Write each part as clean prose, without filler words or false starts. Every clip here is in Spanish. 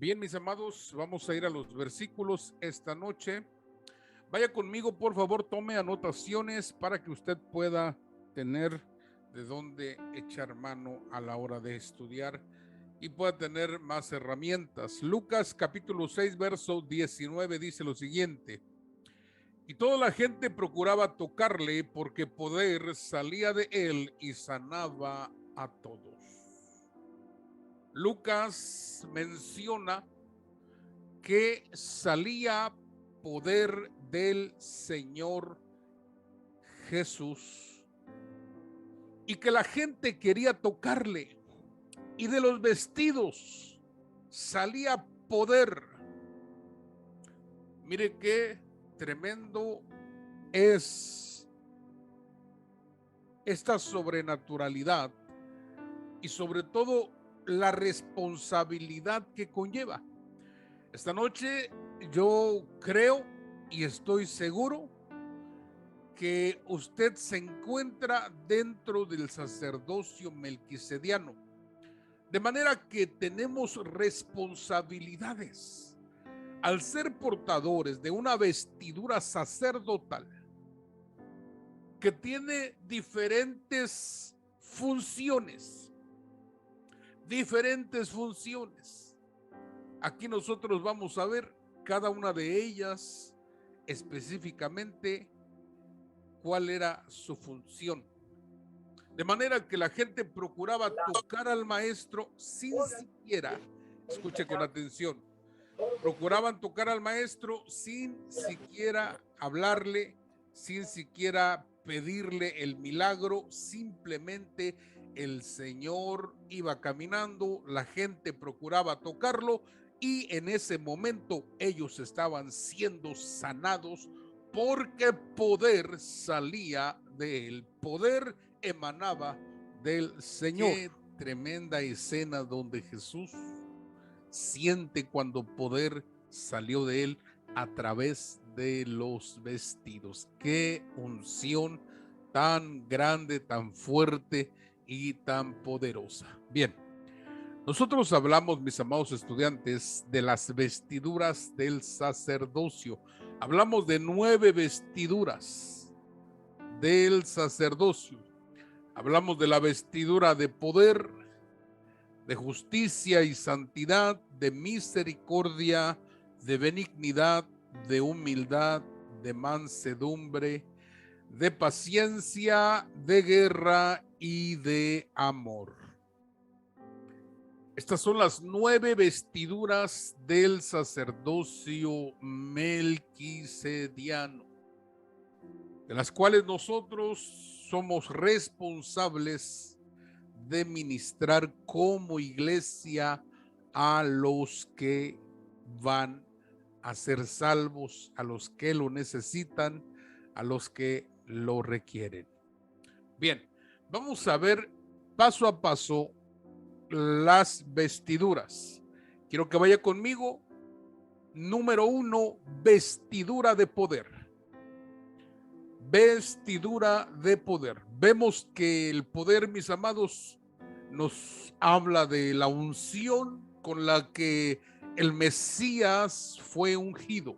Bien, mis amados, vamos a ir a los versículos esta noche. Vaya conmigo, por favor, tome anotaciones para que usted pueda tener de dónde echar mano a la hora de estudiar y pueda tener más herramientas. Lucas capítulo 6, verso 19 dice lo siguiente: y toda la gente procuraba tocarle porque poder salía de él y sanaba a todos. Lucas menciona que salía poder del Señor Jesús y que la gente quería tocarle, y de los vestidos salía poder. Mire qué tremendo es esta sobrenaturalidad y sobre todo la responsabilidad que conlleva. Esta noche yo creo y estoy seguro que usted se encuentra dentro del sacerdocio melquisediano, de manera que tenemos responsabilidades al ser portadores de una vestidura sacerdotal que tiene diferentes funciones. Aquí nosotros vamos a ver cada una de ellas específicamente cuál era su función. De manera que la gente procuraba tocar al maestro sin siquiera, escuche con atención, procuraban tocar al maestro sin siquiera hablarle, sin siquiera pedirle el milagro. Simplemente el Señor iba caminando, la gente procuraba tocarlo y en ese momento ellos estaban siendo sanados porque poder salía de él, poder emanaba del Señor. Qué tremenda escena donde Jesús siente cuando poder salió de él a través de los vestidos. Qué unción tan grande, tan fuerte y tan poderosa. Bien, nosotros hablamos, mis amados estudiantes, de las vestiduras del sacerdocio. Hablamos de 9 vestiduras del sacerdocio. Hablamos de la vestidura de poder, de justicia y santidad, de misericordia, de benignidad, de humildad, de mansedumbre, de paciencia, de guerra y de amor. Estas son las 9 vestiduras del sacerdocio melquisediano, de las cuales nosotros somos responsables de ministrar como iglesia a los que van a ser salvos, a los que lo necesitan, a los que lo requieren. Bien, vamos a ver paso a paso las vestiduras. Quiero que vaya conmigo. Número 1, vestidura de poder. Vestidura de poder. Vemos que el poder, mis amados, nos habla de la unción con la que el Mesías fue ungido.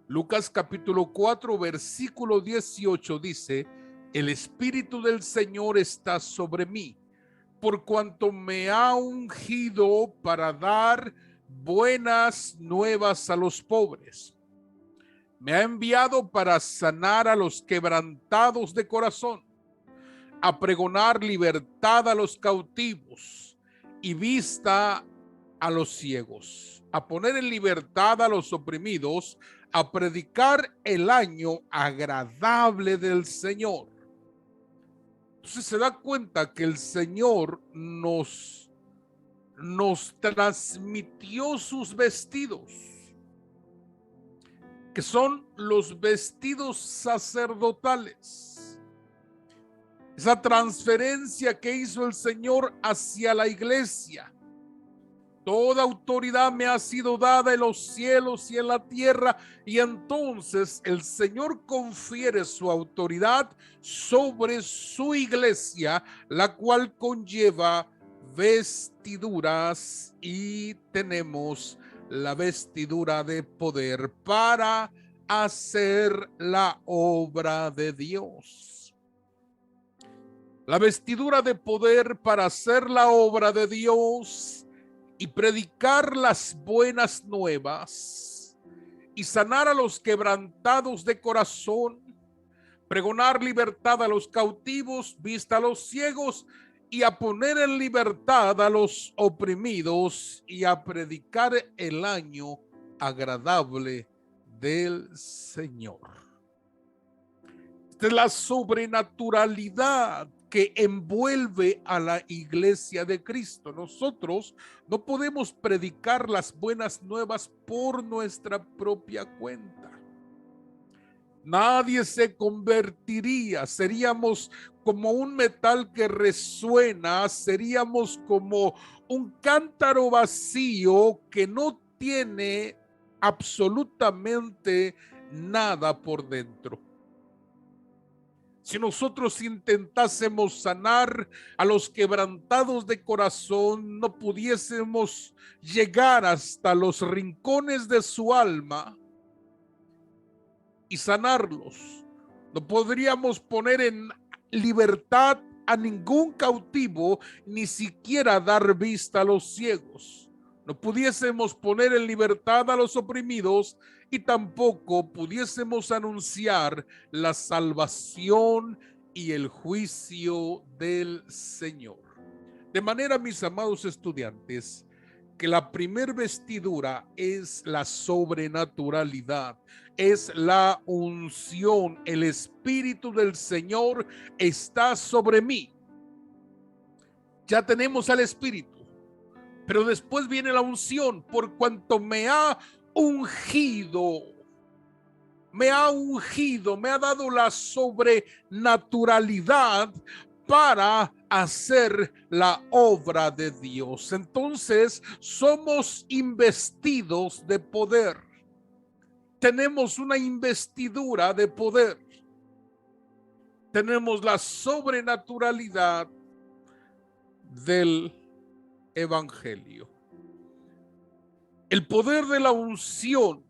Lucas capítulo 4, versículo 18 dice: el Espíritu del Señor está sobre mí, por cuanto me ha ungido para dar buenas nuevas a los pobres. Me ha enviado para sanar a los quebrantados de corazón, a pregonar libertad a los cautivos y vista a los ciegos, a poner en libertad a los oprimidos, a predicar el año agradable del Señor. Entonces se da cuenta que el Señor nos transmitió sus vestidos, que son los vestidos sacerdotales. Esa transferencia que hizo el Señor hacia la iglesia. Toda autoridad me ha sido dada en los cielos y en la tierra, y entonces el Señor confiere su autoridad sobre su iglesia, la cual conlleva vestiduras y tenemos la vestidura de poder para hacer la obra de Dios. La vestidura de poder para hacer la obra de Dios y predicar las buenas nuevas y sanar a los quebrantados de corazón, pregonar libertad a los cautivos, vista a los ciegos y a poner en libertad a los oprimidos y a predicar el año agradable del Señor. Esta es la sobrenaturalidad que envuelve a la iglesia de Cristo. Nosotros no podemos predicar las buenas nuevas por nuestra propia cuenta. Nadie se convertiría, seríamos como un metal que resuena, seríamos como un cántaro vacío que no tiene absolutamente nada por dentro. Si nosotros intentásemos sanar a los quebrantados de corazón, no pudiésemos llegar hasta los rincones de su alma y sanarlos. No podríamos poner en libertad a ningún cautivo, ni siquiera dar vista a los ciegos. No pudiésemos poner en libertad a los oprimidos y tampoco pudiésemos anunciar la salvación y el juicio del Señor. De manera, mis amados estudiantes, que la primer vestidura es la sobrenaturalidad, es la unción. El Espíritu del Señor está sobre mí. Ya tenemos al Espíritu, pero después viene la unción, por cuanto me ha ungido, me ha dado la sobrenaturalidad para hacer la obra de Dios. Entonces somos investidos de poder. Tenemos una investidura de poder. Tenemos la sobrenaturalidad del Evangelio. El poder de la unción.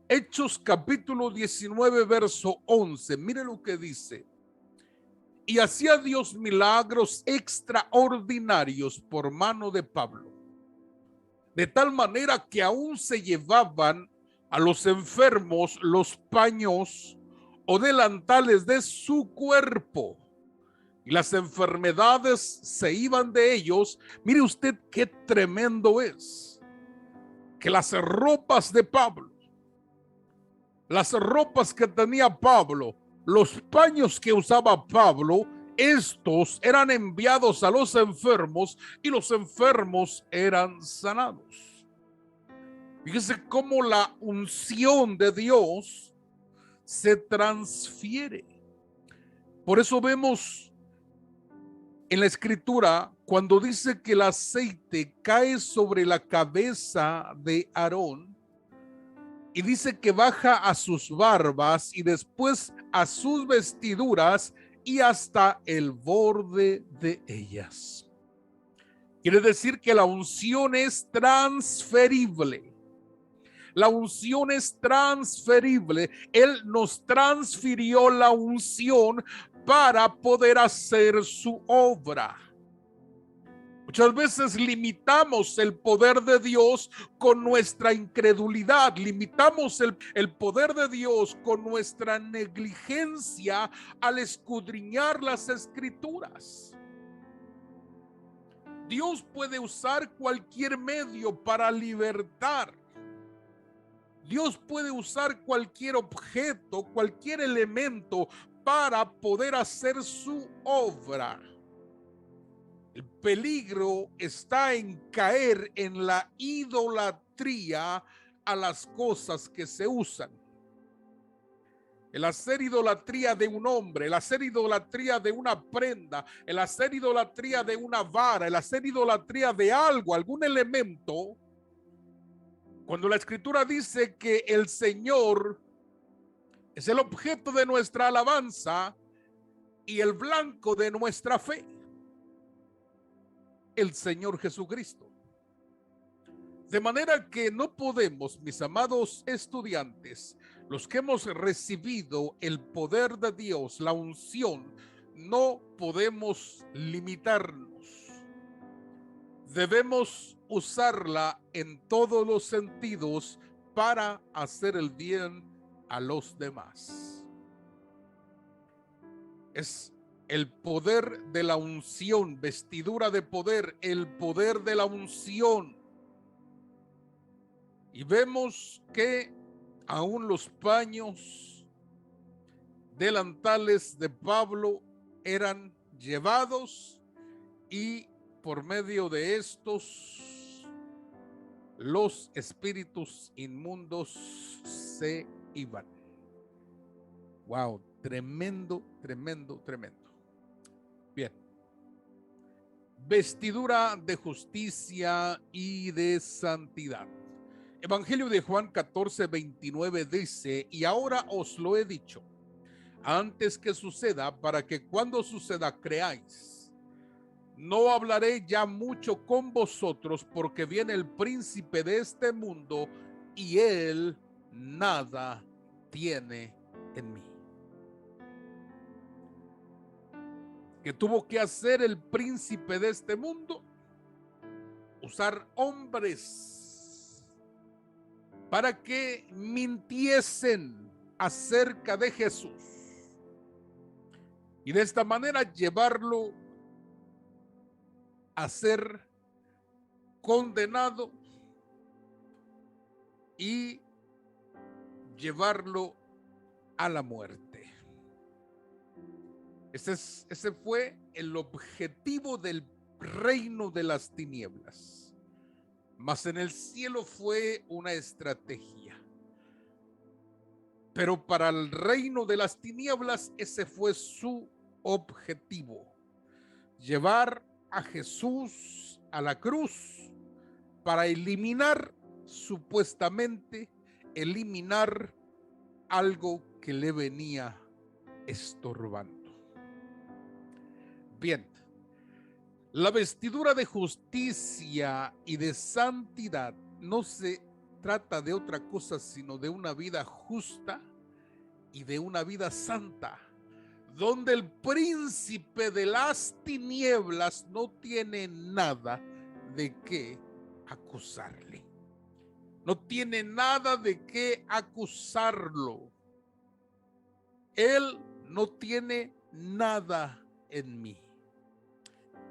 Hechos capítulo 19, verso 11. Mire lo que dice. Y hacía Dios milagros extraordinarios por mano de Pablo, de tal manera que aún se llevaban a los enfermos los paños o delantales de su cuerpo, y las enfermedades se iban de ellos. Mire usted qué tremendo es, que las ropas de Pablo, las ropas que tenía Pablo, los paños que usaba Pablo, estos eran enviados a los enfermos y los enfermos eran sanados. Fíjese cómo la unción de Dios se transfiere. Por eso vemos en la Escritura cuando dice que el aceite cae sobre la cabeza de Aarón, y dice que baja a sus barbas y después a sus vestiduras y hasta el borde de ellas. Quiere decir que la unción es transferible. La unción es transferible. Él nos transfirió la unción para poder hacer su obra. Muchas veces limitamos el poder de Dios con nuestra incredulidad, limitamos el poder de Dios con nuestra negligencia al escudriñar las Escrituras. Dios puede usar cualquier medio para libertar. Dios puede usar cualquier objeto, cualquier elemento para poder hacer su obra. El peligro está en caer en la idolatría a las cosas que se usan. El hacer idolatría de un hombre, el hacer idolatría de una prenda, el hacer idolatría de una vara, el hacer idolatría de algo, algún elemento. Cuando la Escritura dice que el Señor es el objeto de nuestra alabanza y el blanco de nuestra fe. el Señor Jesucristo. De manera que no podemos, mis amados estudiantes, los que hemos recibido el poder de Dios, la unción, no podemos limitarnos. Debemos usarla en todos los sentidos para hacer el bien a los demás. Es el poder de la unción, vestidura de poder, el poder de la unción. Y vemos que aún los paños delantales de Pablo eran llevados y por medio de estos los espíritus inmundos se iban. Wow, tremendo, tremendo, tremendo. Bien. Vestidura de justicia y de santidad. Evangelio de Juan 14:29 dice: y ahora os lo he dicho, antes que suceda, para que cuando suceda creáis. No hablaré ya mucho con vosotros, porque viene el príncipe de este mundo, y él nada tiene en mí. ¿Qué tuvo que hacer el príncipe de este mundo? Usar hombres para que mintiesen acerca de Jesús y de esta manera llevarlo a ser condenado y llevarlo a la muerte. Ese fue el objetivo del reino de las tinieblas. Mas en el cielo fue una estrategia. Pero para el reino de las tinieblas ese fue su objetivo. Llevar a Jesús a la cruz para supuestamente eliminar algo que le venía estorbando. Bien, la vestidura de justicia y de santidad no se trata de otra cosa sino de una vida justa y de una vida santa, donde el príncipe de las tinieblas no tiene nada de qué acusarle. No tiene nada de qué acusarlo. Él no tiene nada en mí.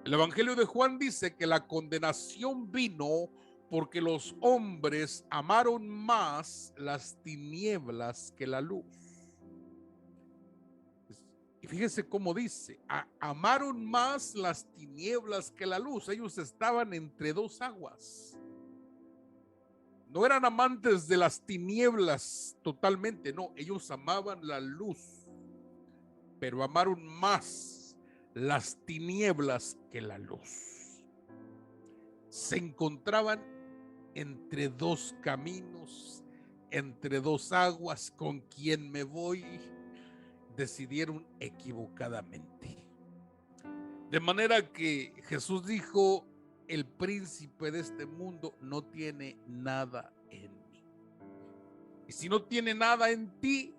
El Evangelio de Juan dice que la condenación vino porque los hombres amaron más las tinieblas que la luz. Y fíjese cómo dice, amaron más las tinieblas que la luz. Ellos estaban entre dos aguas. No eran amantes de las tinieblas totalmente, no, ellos amaban la luz, pero amaron más las tinieblas que la luz. Se encontraban entre dos caminos, entre dos aguas. ¿Con quién me voy? Decidieron equivocadamente. De manera que Jesús dijo: el príncipe de este mundo no tiene nada en mí. Y si no tiene nada en ti,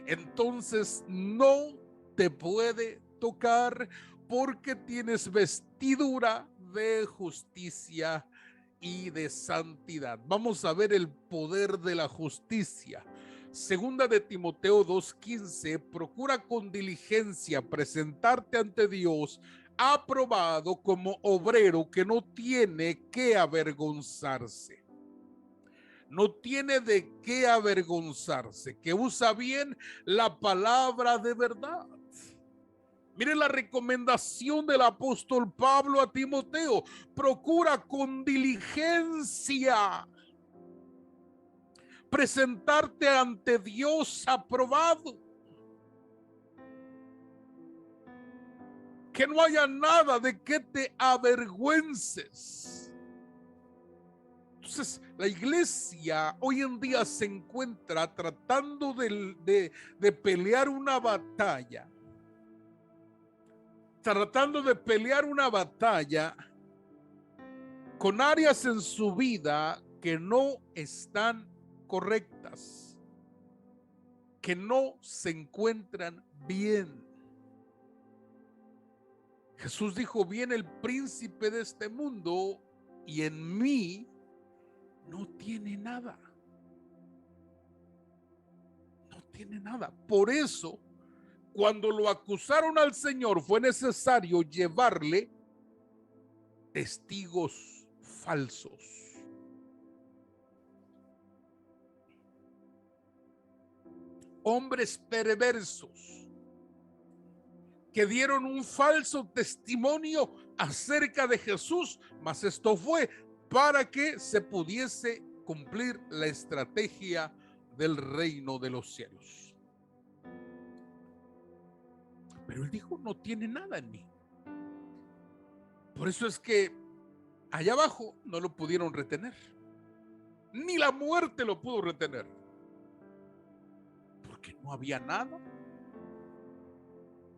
entonces no te puede tocar, porque tienes vestidura de justicia y de santidad. Vamos a ver el poder de la justicia. Segunda de Timoteo 2:15, procura con diligencia presentarte ante Dios aprobado como obrero que no tiene que avergonzarse. No tiene de qué avergonzarse, que usa bien la palabra de verdad. Mire la recomendación del apóstol Pablo a Timoteo: procura con diligencia presentarte ante Dios aprobado. Que no haya nada de que te avergüences. Entonces, la iglesia hoy en día se encuentra tratando de pelear una batalla. Tratando de pelear una batalla con áreas en su vida que no están correctas, que no se encuentran bien. Jesús dijo: viene el príncipe de este mundo y en mí no tiene nada. No tiene nada. Por eso, cuando lo acusaron al Señor, fue necesario llevarle testigos falsos. Hombres perversos que dieron un falso testimonio acerca de Jesús, mas esto fue para que se pudiese cumplir la estrategia del reino de los cielos. Pero él dijo: no tiene nada en mí. Por eso es que allá abajo no lo pudieron retener, ni la muerte lo pudo retener, porque no había nada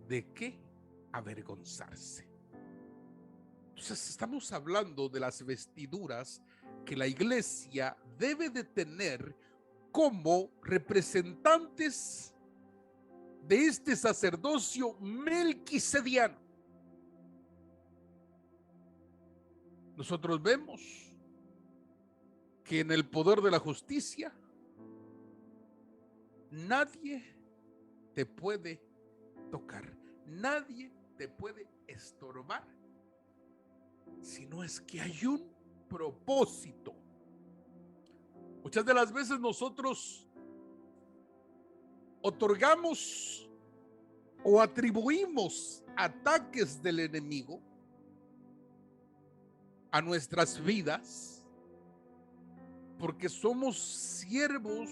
de qué avergonzarse. Entonces estamos hablando de las vestiduras que la iglesia debe de tener como representantes de este sacerdocio melquisediano. Nosotros vemos que en el poder de la justicia nadie te puede tocar, nadie te puede estorbar, si no es que hay un propósito. Muchas de las veces nosotros otorgamos o atribuimos ataques del enemigo a nuestras vidas porque somos siervos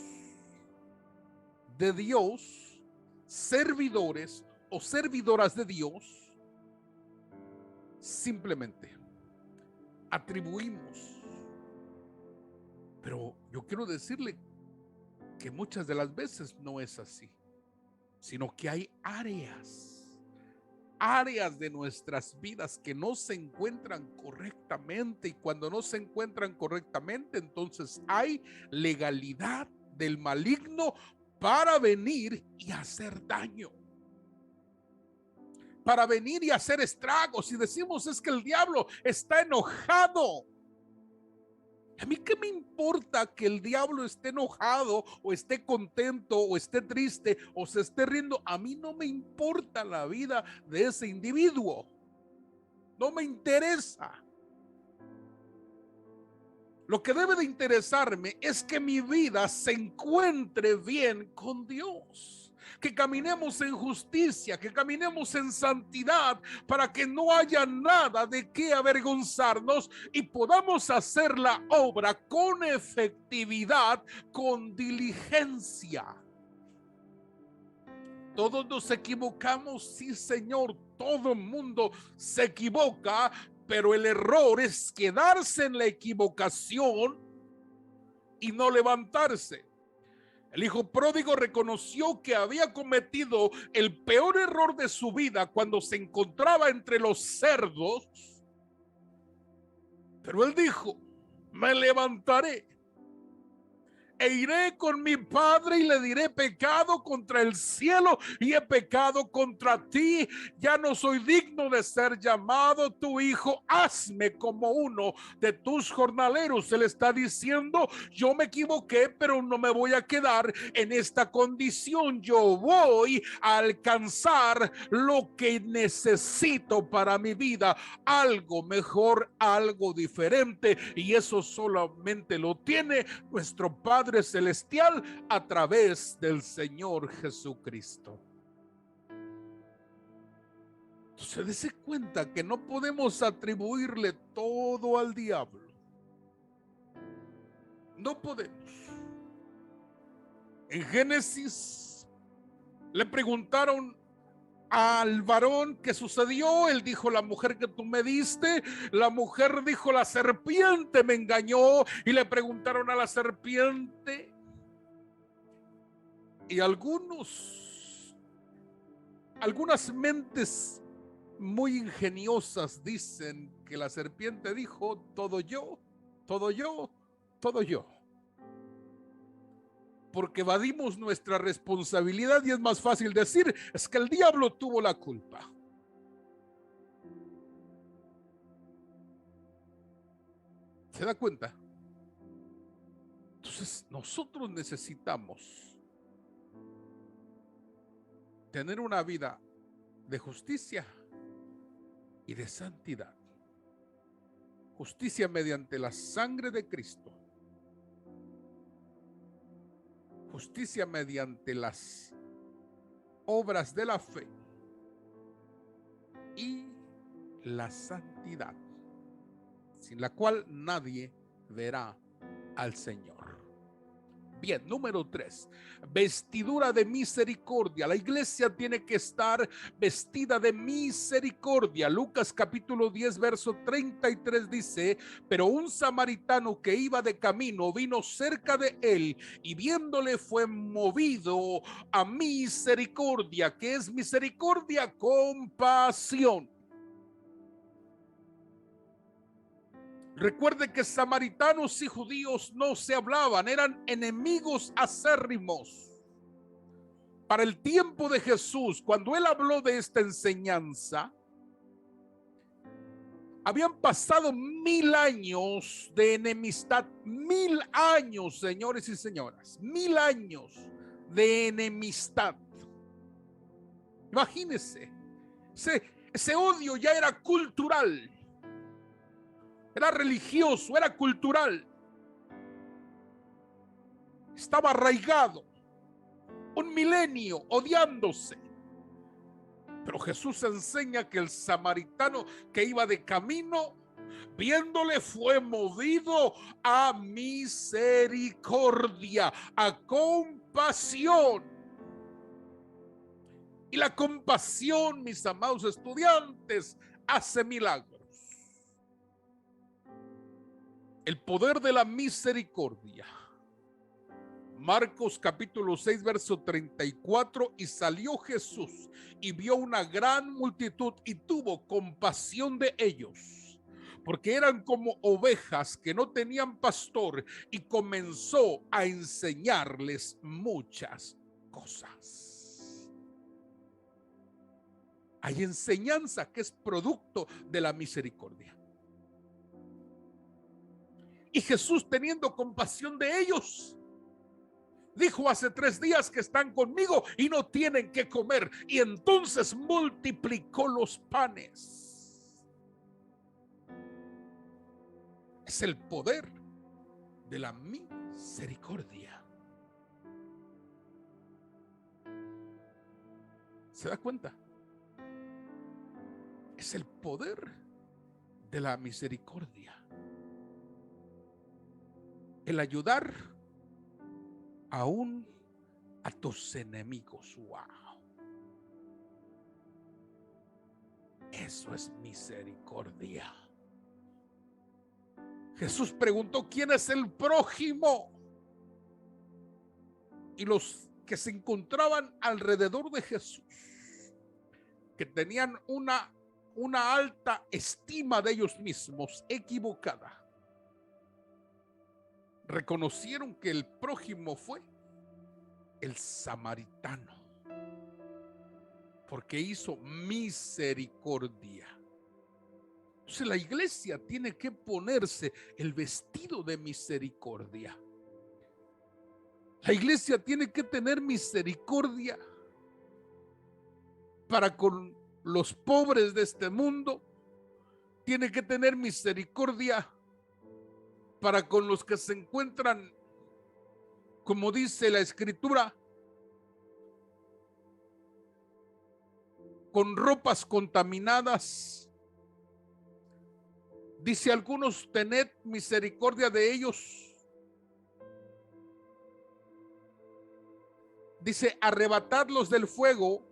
de Dios, servidores o servidoras de Dios. Simplemente atribuimos. Pero yo quiero decirle que muchas de las veces no es así, sino que hay áreas de nuestras vidas que no se encuentran correctamente, y cuando no se encuentran correctamente, entonces hay legalidad del maligno para venir y hacer daño, para venir y hacer estragos. Y decimos: es que el diablo está enojado. A mí qué me importa que el diablo esté enojado o esté contento o esté triste o se esté riendo. A mí no me importa la vida de ese individuo. No me interesa. Lo que debe de interesarme es que mi vida se encuentre bien con Dios. Que caminemos en justicia, que caminemos en santidad, para que no haya nada de qué avergonzarnos y podamos hacer la obra con efectividad, con diligencia. Todos nos equivocamos, sí, Señor, todo el mundo se equivoca, pero el error es quedarse en la equivocación y no levantarse. El hijo pródigo reconoció que había cometido el peor error de su vida cuando se encontraba entre los cerdos, pero él dijo: me levantaré e iré con mi padre y le diré: pecado contra el cielo y he pecado contra ti, ya no soy digno de ser llamado tu hijo, hazme como uno de tus jornaleros. Él está diciendo: yo me equivoqué, pero no me voy a quedar en esta condición, yo voy a alcanzar lo que necesito para mi vida, algo mejor, algo diferente, y eso solamente lo tiene nuestro Padre Celestial a través del Señor Jesucristo. Entonces, dése cuenta que no podemos atribuirle todo al diablo. No podemos. En Génesis le preguntaron al varón qué sucedió. Él dijo: la mujer que tú me diste. La mujer dijo: la serpiente me engañó. Y le preguntaron a la serpiente, y algunas mentes muy ingeniosas dicen que la serpiente dijo: todo yo, todo yo, todo yo. Porque evadimos nuestra responsabilidad y es más fácil decir: es que el diablo tuvo la culpa. ¿Se da cuenta? Entonces nosotros necesitamos tener una vida de justicia y de santidad. Justicia mediante la sangre de Cristo. Justicia mediante las obras de la fe. Y la santidad, sin la cual nadie verá al Señor. Bien, número 3, vestidura de misericordia. La iglesia tiene que estar vestida de misericordia. Lucas capítulo 10, verso 33 dice: pero un samaritano que iba de camino vino cerca de él y viéndole fue movido a misericordia. ¿Qué es misericordia? Compasión. Recuerde que samaritanos y judíos no se hablaban, eran enemigos acérrimos. Para el tiempo de Jesús, cuando él habló de esta enseñanza, habían pasado 1000 años de enemistad, 1000 años, señores y señoras, 1000 años de enemistad. Imagínense, ese odio ya era cultural. Era religioso, era cultural. Estaba arraigado. Un milenio odiándose. Pero Jesús enseña que el samaritano que iba de camino, viéndole, fue movido a misericordia, a compasión. Y la compasión, mis amados estudiantes, hace milagros. El poder de la misericordia. Marcos capítulo 6, verso 34, y salió Jesús y vio una gran multitud y tuvo compasión de ellos, porque eran como ovejas que no tenían pastor, y comenzó a enseñarles muchas cosas. Hay enseñanza que es producto de la misericordia. Y Jesús, teniendo compasión de ellos, dijo: hace 3 días que están conmigo y no tienen que comer. Y entonces multiplicó los panes. Es el poder de la misericordia. ¿Se da cuenta? Es el poder de la misericordia. El ayudar aún a tus enemigos. Wow. Eso es misericordia. Jesús preguntó: ¿quién es el prójimo? Y los que se encontraban alrededor de Jesús, que tenían una alta estima de ellos mismos, equivocada, reconocieron que el prójimo fue el samaritano, porque hizo misericordia. Entonces la iglesia tiene que ponerse el vestido de misericordia. La iglesia tiene que tener misericordia para con los pobres de este mundo. Tiene que tener misericordia para con los que se encuentran, como dice la escritura, con ropas contaminadas. Dice: algunos, tened misericordia de ellos. Dice: arrebatadlos del fuego.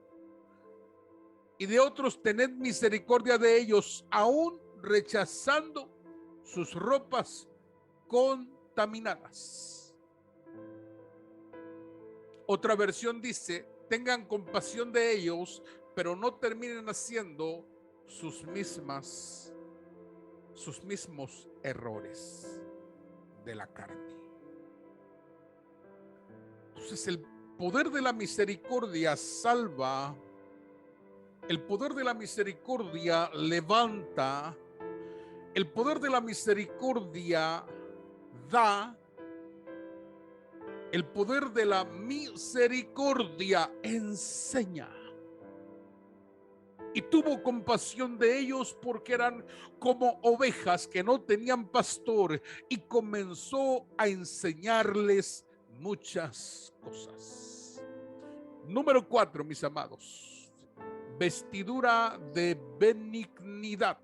Y de otros, tened misericordia de ellos, aún rechazando sus ropas contaminadas. Otra versión dice: tengan compasión de ellos, pero no terminen haciendo sus mismas sus mismos errores de la carne. Entonces el poder de la misericordia salva, el poder de la misericordia levanta, el poder de la misericordia da, el poder de la misericordia enseña. Y tuvo compasión de ellos porque eran como ovejas que no tenían pastor, y comenzó a enseñarles muchas cosas. Número 4, mis amados, vestidura de benignidad.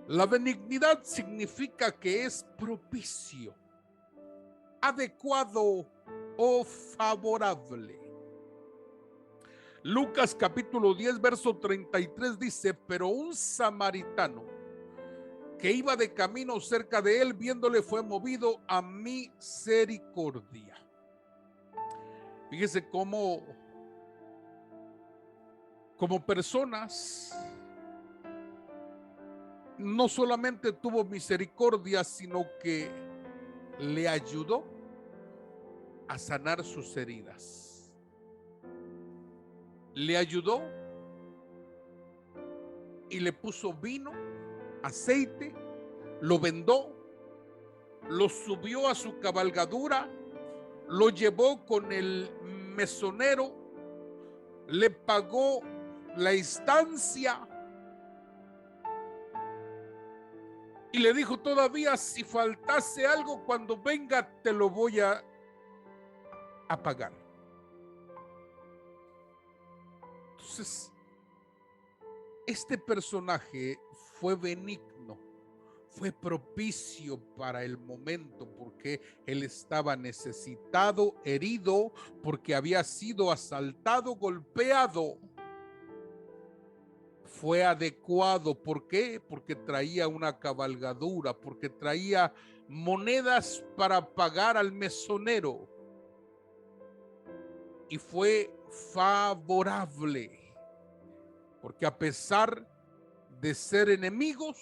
La benignidad significa que es propicio, adecuado o favorable. Lucas capítulo 10 verso 33 dice: pero un samaritano que iba de camino cerca de él, viéndole, fue movido a misericordia. Fíjese cómo como personas no solamente tuvo misericordia, sino que le ayudó a sanar sus heridas. Le ayudó y le puso vino, aceite, lo vendó, lo subió a su cabalgadura, lo llevó con el mesonero, le pagó la estancia y le dijo: todavía si faltase algo, cuando venga te lo voy a pagar. Entonces, este personaje fue benigno, fue propicio para el momento, porque él estaba necesitado, herido, porque había sido asaltado, golpeado. Fue adecuado. ¿Por qué? Porque traía una cabalgadura, porque traía monedas para pagar al mesonero. Y fue favorable, porque a pesar de ser enemigos,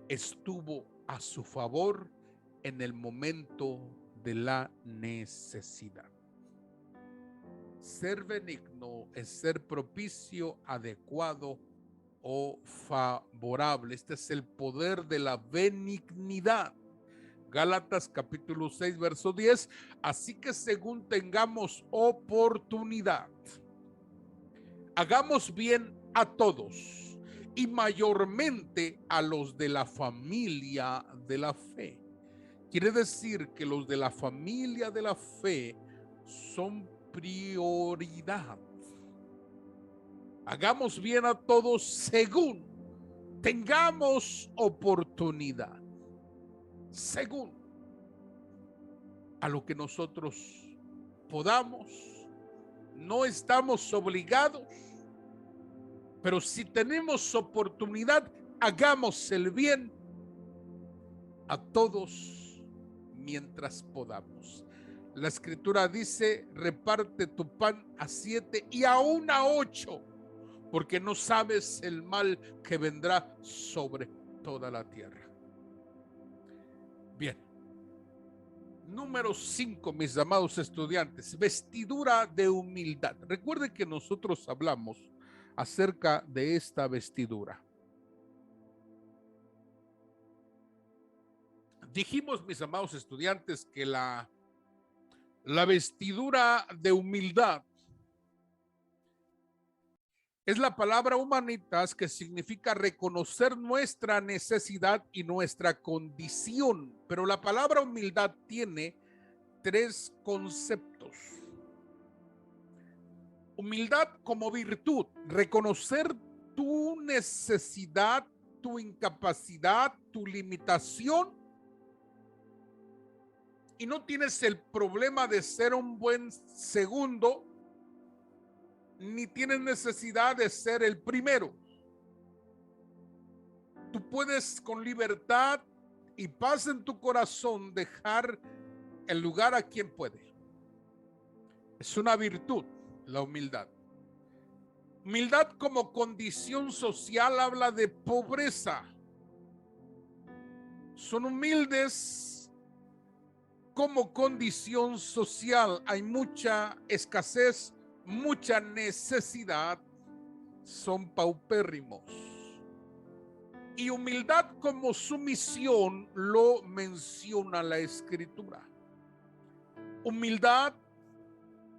estuvo a su favor en el momento de la necesidad. Ser benigno es ser propicio, adecuado o favorable. Este es el poder de la benignidad. Gálatas capítulo 6 verso 10. Así que según tengamos oportunidad, hagamos bien a todos, y mayormente a los de la familia de la fe. Quiere decir que los de la familia de la fe son prioridad. Hagamos bien a todos según tengamos oportunidad, según a lo que nosotros podamos. No estamos obligados, pero si tenemos oportunidad, hagamos el bien a todos mientras podamos. La escritura dice: reparte tu pan a 7 y aún a 8, porque no sabes el mal que vendrá sobre toda la tierra. Bien. Número 5, mis amados estudiantes, vestidura de humildad. Recuerden que nosotros hablamos acerca de esta vestidura. Dijimos, mis amados estudiantes, que la vestidura de humildad es la palabra humanitas, que significa reconocer nuestra necesidad y nuestra condición. Pero la palabra humildad tiene 3 conceptos. Humildad como virtud: reconocer tu necesidad, tu incapacidad, tu limitación, y no tienes el problema de ser un buen segundo, ni tienes necesidad de ser el primero. Tú puedes con libertad y paz en tu corazón dejar el lugar a quien puede. Es una virtud, la humildad. Humildad como condición social habla de pobreza. Son humildes como condición social. Hay mucha escasez, mucha necesidad. Son paupérrimos. Y humildad como sumisión lo menciona la Escritura. Humildad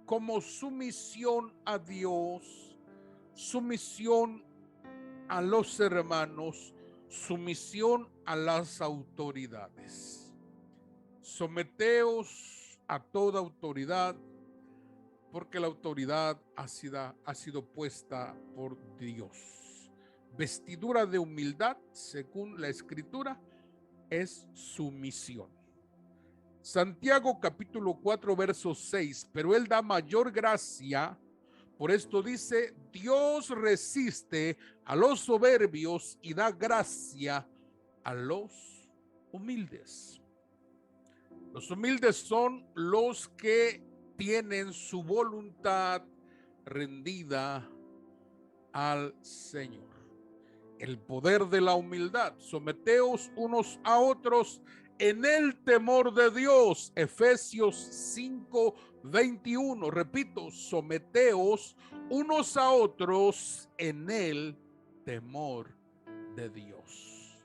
como sumisión a Dios, sumisión a los hermanos, sumisión a las autoridades. Someteos a toda autoridad, porque la autoridad ha sido puesta por Dios. Vestidura de humildad, según la Escritura, es sumisión. Santiago capítulo 4, verso 6, pero él da mayor gracia. Por esto dice, Dios resiste a los soberbios y da gracia a los humildes. Los humildes son los que tienen su voluntad rendida al Señor. El poder de la humildad. Someteos unos a otros en el temor de Dios. Efesios 5, 21. Repito, someteos unos a otros en el temor de Dios.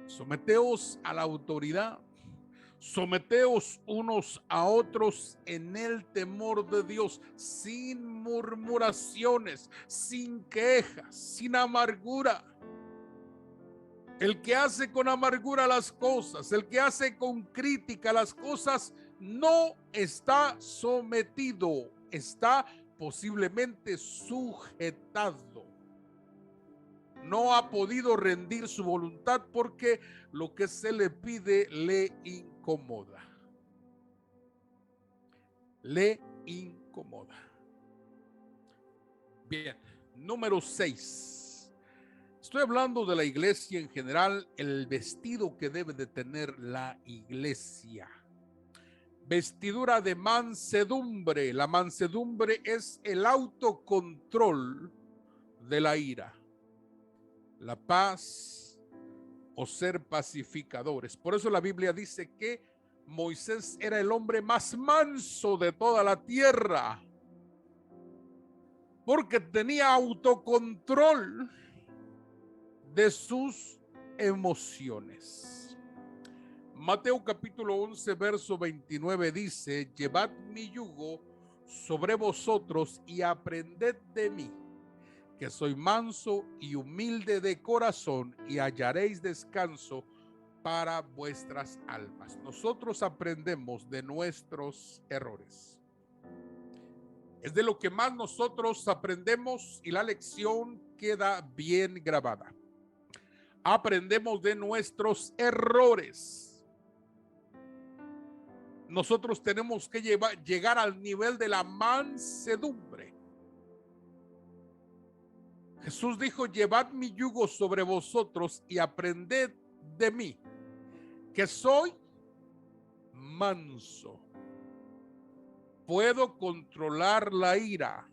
Someteos a la autoridad. Someteos unos a otros en el temor de Dios, sin murmuraciones, sin quejas, sin amargura. El que hace con amargura las cosas, el que hace con crítica las cosas, no está sometido, está posiblemente sujetado. No ha podido rendir su voluntad porque lo que se le pide le incomoda. Le incomoda. Bien, número 6. Estoy hablando de la iglesia en general, el vestido que debe de tener la iglesia. Vestidura de mansedumbre. La mansedumbre es el autocontrol de la ira, la paz o ser pacificadores. Por eso la Biblia dice que Moisés era el hombre más manso de toda la tierra, porque tenía autocontrol de sus emociones. Mateo capítulo 11, verso 29 dice, llevad mi yugo sobre vosotros y aprended de mí, que soy manso y humilde de corazón, y hallaréis descanso para vuestras almas. Nosotros aprendemos de nuestros errores. Es de lo que más nosotros aprendemos y la lección queda bien grabada. Aprendemos de nuestros errores. Nosotros tenemos que llegar al nivel de la mansedumbre. Jesús dijo, llevad mi yugo sobre vosotros y aprended de mí, que soy manso. Puedo controlar la ira.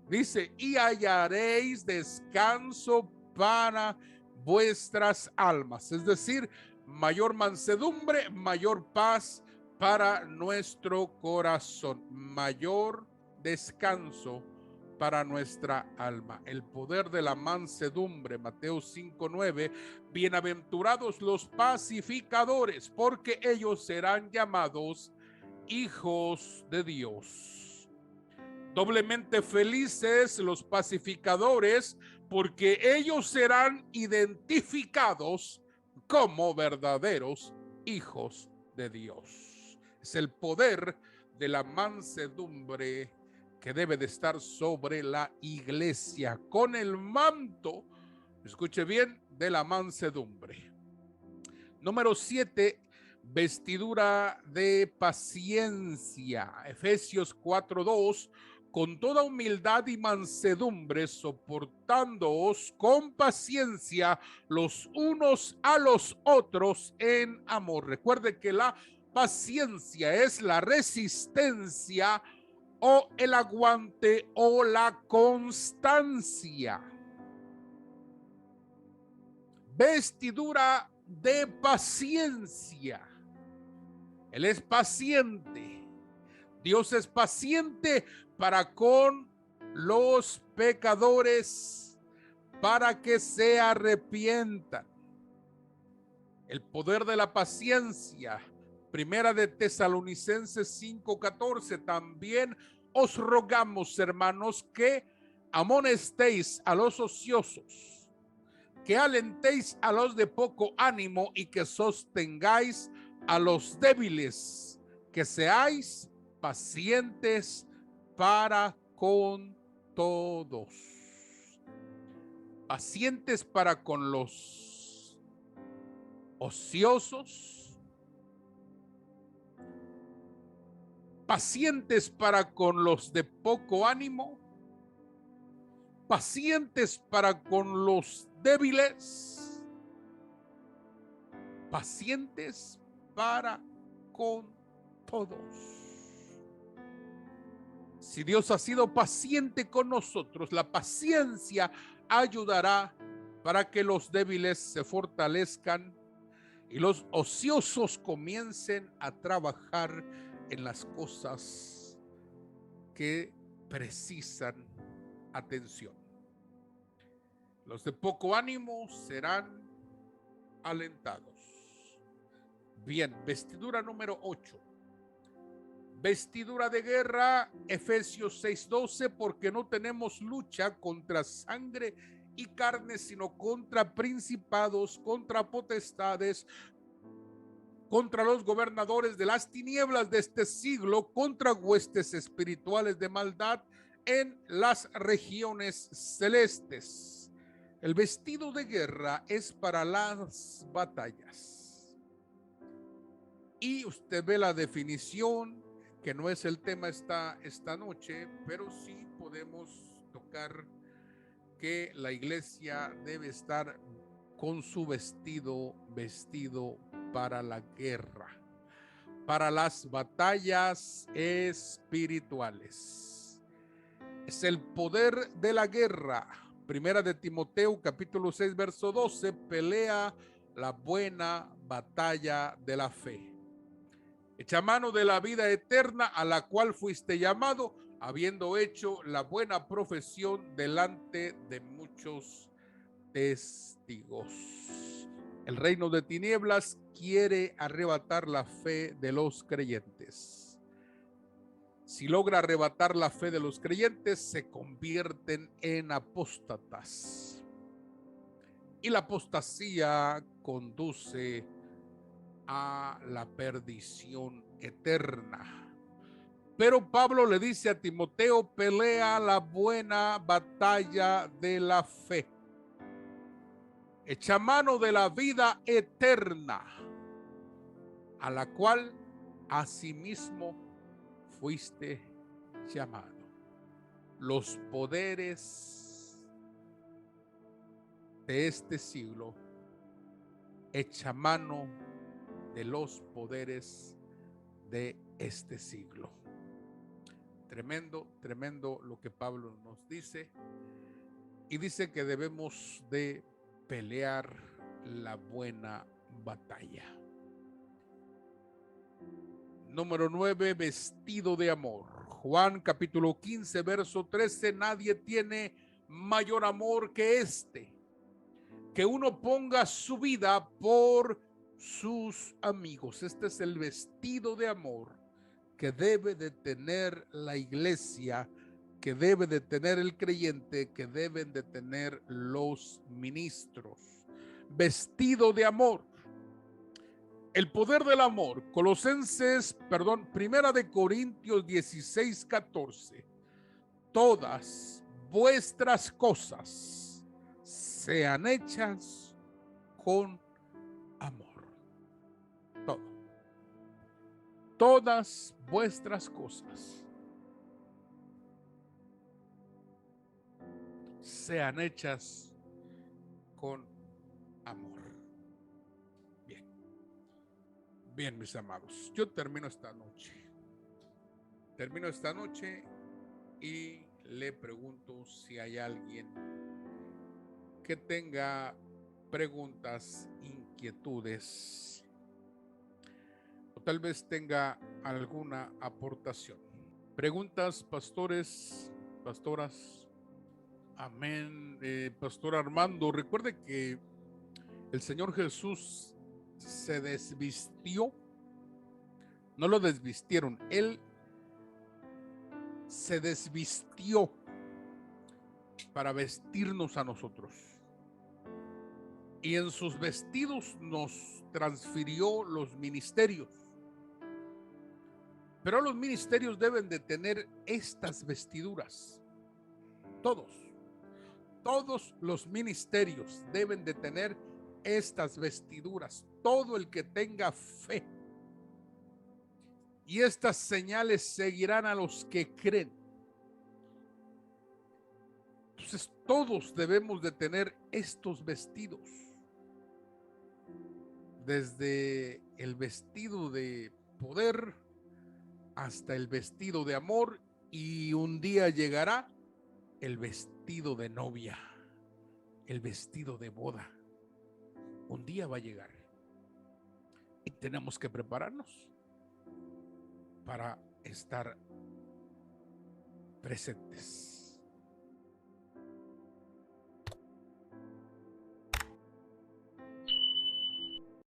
Dice, y hallaréis descanso para vuestras almas. Es decir, mayor mansedumbre, mayor paz para nuestro corazón, mayor descanso para nuestra alma. El poder de la mansedumbre, Mateo 5:9, bienaventurados los pacificadores, porque ellos serán llamados hijos de Dios. Doblemente felices los pacificadores, porque ellos serán identificados como verdaderos hijos de Dios. Es el poder de la mansedumbre que debe de estar sobre la iglesia, con el manto, escuche bien, de la mansedumbre. Número 7, vestidura de paciencia. Efesios 4:2, con toda humildad y mansedumbre, soportándoos con paciencia los unos a los otros en amor. Recuerde que la paciencia es la resistencia o el aguante o la constancia. Vestidura de paciencia. Él es paciente. Dios es paciente para con los pecadores, para que se arrepientan. El poder de la paciencia. Primera de Tesalonicenses 5:14. También os rogamos, hermanos, que amonestéis a los ociosos, que alentéis a los de poco ánimo y que sostengáis a los débiles, que seáis pacientes para con todos. Pacientes para con los ociosos, pacientes para con los de poco ánimo, pacientes para con los débiles, pacientes para con todos. Si Dios ha sido paciente con nosotros, la paciencia ayudará para que los débiles se fortalezcan y los ociosos comiencen a trabajar en las cosas que precisan atención. Los de poco ánimo serán alentados. Bien, vestidura número 8. Vestidura de guerra, Efesios 6:12, porque no tenemos lucha contra sangre y carne, sino contra principados, contra potestades, contra los gobernadores de las tinieblas de este siglo, contra huestes espirituales de maldad en las regiones celestes. El vestido de guerra es para las batallas. Y usted ve la definición, que no es el tema esta noche, pero sí podemos tocar que la iglesia debe estar con su vestido para la guerra, para las batallas espirituales. Es el poder de la guerra. Primera de Timoteo capítulo 6 verso 12, pelea la buena batalla de la fe. Echa mano de la vida eterna, a la cual fuiste llamado, habiendo hecho la buena profesión delante de muchos testigos. El reino de tinieblas quiere arrebatar la fe de los creyentes. Si logra arrebatar la fe de los creyentes, se convierten en apóstatas. Y la apostasía conduce a la perdición eterna. Pero Pablo le dice a Timoteo: pelea la buena batalla de la fe. Echa mano de la vida eterna, a la cual asimismo fuiste llamado. Los poderes de este siglo, echa mano de los poderes de este siglo. Tremendo, tremendo lo que Pablo nos dice. Y dice que debemos de pelear la buena batalla. Número 9, vestido de amor. Juan capítulo 15, verso 13. Nadie tiene mayor amor que este, que uno ponga su vida por sus amigos. Este es el vestido de amor que debe de tener la iglesia, que debe de tener el creyente, que deben de tener los ministros. Vestido de amor. El poder del amor. Primera de Corintios 16:14. Todas vuestras cosas sean hechas con amor. Todo. Todas vuestras cosas sean hechas con amor. Bien, mis amados, yo termino esta noche Termino esta noche y le pregunto si hay alguien que tenga preguntas, inquietudes o tal vez tenga alguna aportación. Preguntas, pastores, pastoras. Amén. Pastor Armando, recuerde que el Señor Jesús se desvistió, no lo desvistieron, Él se desvistió para vestirnos a nosotros. Y en sus vestidos nos transfirió los ministerios. Pero los ministerios deben de tener estas vestiduras. Todos los ministerios deben de tener estas vestiduras. Todo el que tenga fe. Y estas señales seguirán a los que creen. Entonces todos debemos de tener estos vestidos. Desde el vestido de poder hasta el vestido de amor, y un día llegará el vestido de novia, el vestido de boda. Un día va a llegar y tenemos que prepararnos para estar presentes.